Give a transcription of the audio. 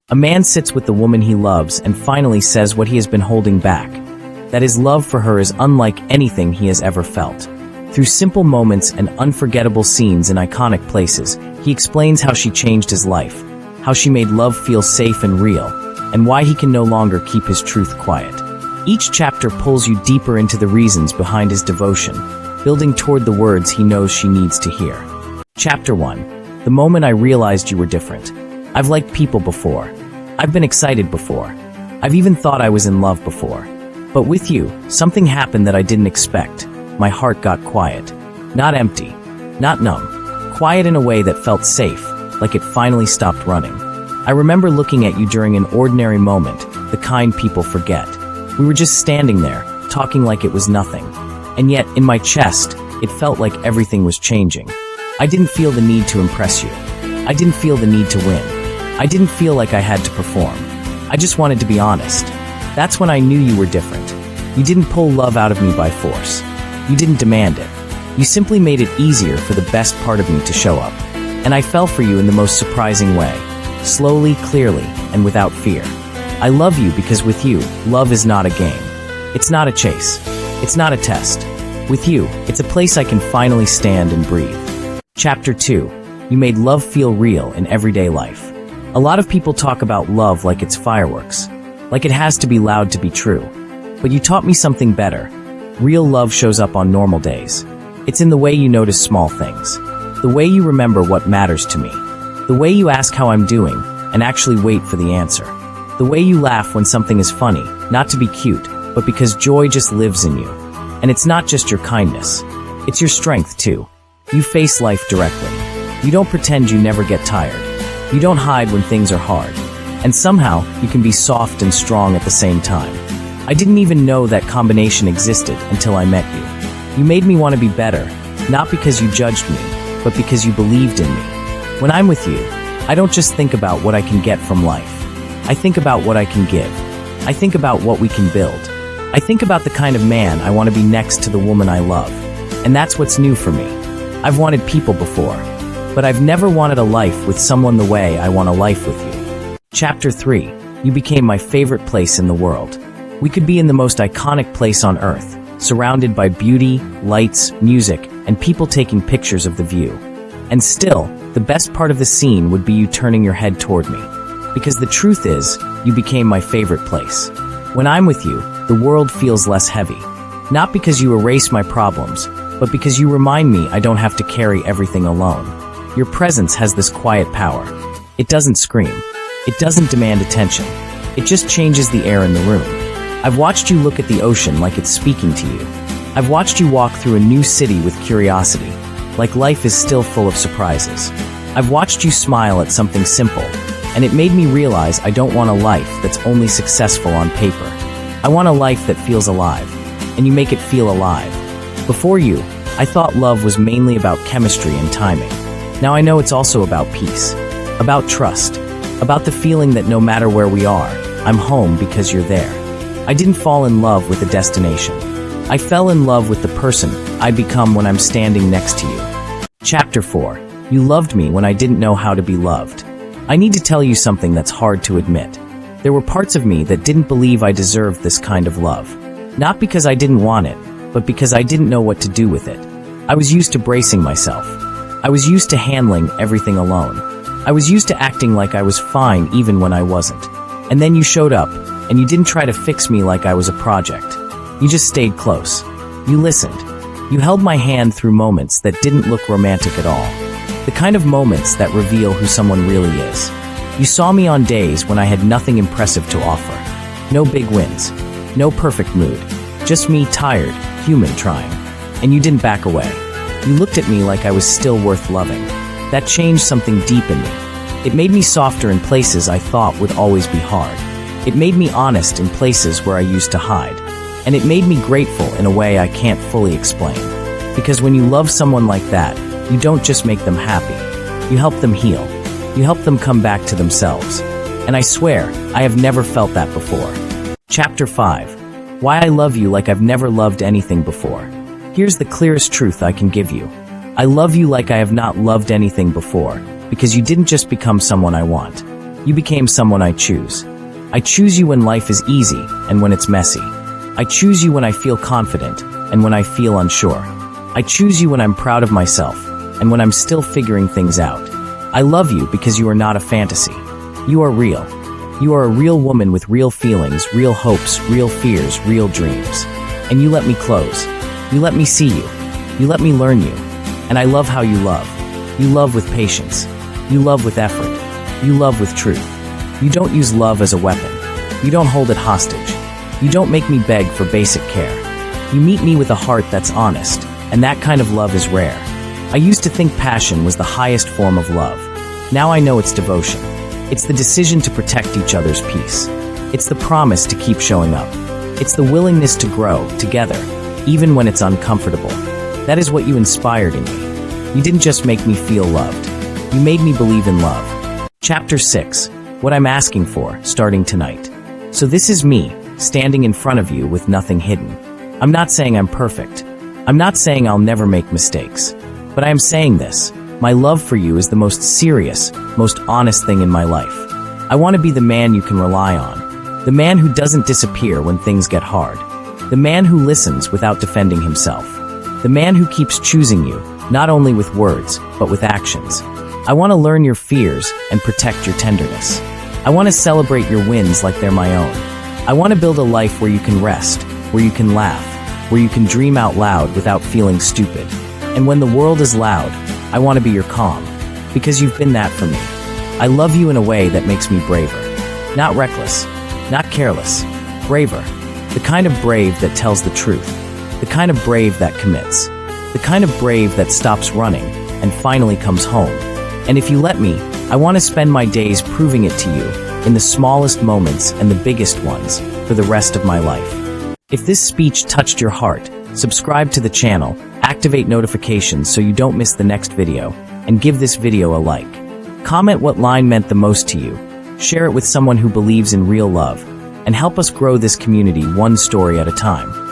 A man sits with the woman he loves and finally says what he has been holding back, that his love for her is unlike anything he has ever felt. Through simple moments and unforgettable scenes in iconic places, he explains how she changed his life, how she made love feel safe and real, and why he can no longer keep his truth quiet. Each chapter pulls you deeper into the reasons behind his devotion, building toward the words he knows she needs to hear. Chapter 1. The moment I realized you were different. I've liked people before. I've been excited before. I've even thought I was in love before. But with you, something happened that I didn't expect. My heart got quiet. Not empty. Not numb. Quiet in a way that felt safe, like it finally stopped running. I remember looking at you during an ordinary moment, the kind people forget. We were just standing there, talking like it was nothing. And yet, in my chest, it felt like everything was changing. I didn't feel the need to impress you. I didn't feel the need to win. I didn't feel like I had to perform. I just wanted to be honest. That's when I knew you were different. You didn't pull love out of me by force. You didn't demand it. You simply made it easier for the best part of me to show up. And I fell for you in the most surprising way. Slowly, clearly, and without fear. I love you because with you, love is not a game. It's not a chase. It's not a test. With you, it's a place I can finally stand and breathe. Chapter 2. You made love feel real in everyday life. A lot of people talk about love like it's fireworks, like it has to be loud to be true. But you taught me something better. Real love shows up on normal days. It's in the way you notice small things, the way you remember what matters to me, the way you ask how I'm doing and actually wait for the answer, the way you laugh when something is funny, not to be cute, but because joy just lives in you. And it's not just your kindness, it's your strength too. You face life directly. You don't pretend you never get tired. You don't hide when things are hard. And somehow, you can be soft and strong at the same time. I didn't even know that combination existed until I met you. You made me want to be better, not because you judged me, but because you believed in me. When I'm with you, I don't just think about what I can get from life. I think about what I can give. I think about what we can build. I think about the kind of man I want to be next to the woman I love. And that's what's new for me. I've wanted people before, but I've never wanted a life with someone the way I want a life with you. Chapter 3. You became my favorite place in the world. We could be in the most iconic place on earth, surrounded by beauty, lights, music, and people taking pictures of the view. And still, the best part of the scene would be you turning your head toward me. Because the truth is, you became my favorite place. When I'm with you, the world feels less heavy. Not because you erase my problems, but because you remind me I don't have to carry everything alone. Your presence has this quiet power. It doesn't scream. It doesn't demand attention. It just changes the air in the room. I've watched you look at the ocean like it's speaking to you. I've watched you walk through a new city with curiosity, like life is still full of surprises. I've watched you smile at something simple, and it made me realize I don't want a life that's only successful on paper. I want a life that feels alive, and you make it feel alive. Before you, I thought love was mainly about chemistry and timing. Now I know it's also about peace, about trust, about the feeling that no matter where we are, I'm home because you're there. I didn't fall in love with a destination. I fell in love with the person I become when I'm standing next to you. Chapter 4. You loved me when I didn't know how to be loved. I need to tell you something that's hard to admit. There were parts of me that didn't believe I deserved this kind of love. Not because I didn't want it, but because I didn't know what to do with it. I was used to bracing myself. I was used to handling everything alone. I was used to acting like I was fine even when I wasn't. And then you showed up, and you didn't try to fix me like I was a project. You just stayed close. You listened. You held my hand through moments that didn't look romantic at all. The kind of moments that reveal who someone really is. You saw me on days when I had nothing impressive to offer. No big wins. No perfect mood. Just me tired, human trying. And you didn't back away. You looked at me like I was still worth loving. That changed something deep in me. It made me softer in places I thought would always be hard. It made me honest in places where I used to hide. And it made me grateful in a way I can't fully explain. Because when you love someone like that, you don't just make them happy. You help them heal. You help them come back to themselves. And I swear, I have never felt that before. Chapter 5. Why I love you like I've never loved anything before. Here's the clearest truth I can give you. I love you like I have not loved anything before, because you didn't just become someone I want. You became someone I choose. I choose you when life is easy and when it's messy. I choose you when I feel confident and when I feel unsure. I choose you when I'm proud of myself and when I'm still figuring things out. I love you because you are not a fantasy. You are real. You are a real woman with real feelings, real hopes, real fears, real dreams. And you let me close. You let me see you. You let me learn you. And I love how you love. You love with patience. You love with effort. You love with truth. You don't use love as a weapon. You don't hold it hostage. You don't make me beg for basic care. You meet me with a heart that's honest, and that kind of love is rare. I used to think passion was the highest form of love. Now I know it's devotion. It's the decision to protect each other's peace. It's the promise to keep showing up. It's the willingness to grow together, even when it's uncomfortable. That is what you inspired in me. You didn't just make me feel loved. You made me believe in love. Chapter 6. What I'm asking for, starting tonight. So this is me, standing in front of you with nothing hidden. I'm not saying I'm perfect. I'm not saying I'll never make mistakes. But I am saying this. My love for you is the most serious, most honest thing in my life. I want to be the man you can rely on. The man who doesn't disappear when things get hard. The man who listens without defending himself. The man who keeps choosing you, not only with words, but with actions. I want to learn your fears and protect your tenderness. I want to celebrate your wins like they're my own. I want to build a life where you can rest, where you can laugh, where you can dream out loud without feeling stupid. And when the world is loud, I want to be your calm, because you've been that for me. I love you in a way that makes me braver. Not reckless, not careless, braver. The kind of brave that tells the truth. The kind of brave that commits. The kind of brave that stops running and finally comes home. And if you let me, I want to spend my days proving it to you, in the smallest moments and the biggest ones, for the rest of my life. If this speech touched your heart, subscribe to the channel, activate notifications so you don't miss the next video, and give this video a like. Comment what line meant the most to you, share it with someone who believes in real love, and help us grow this community one story at a time.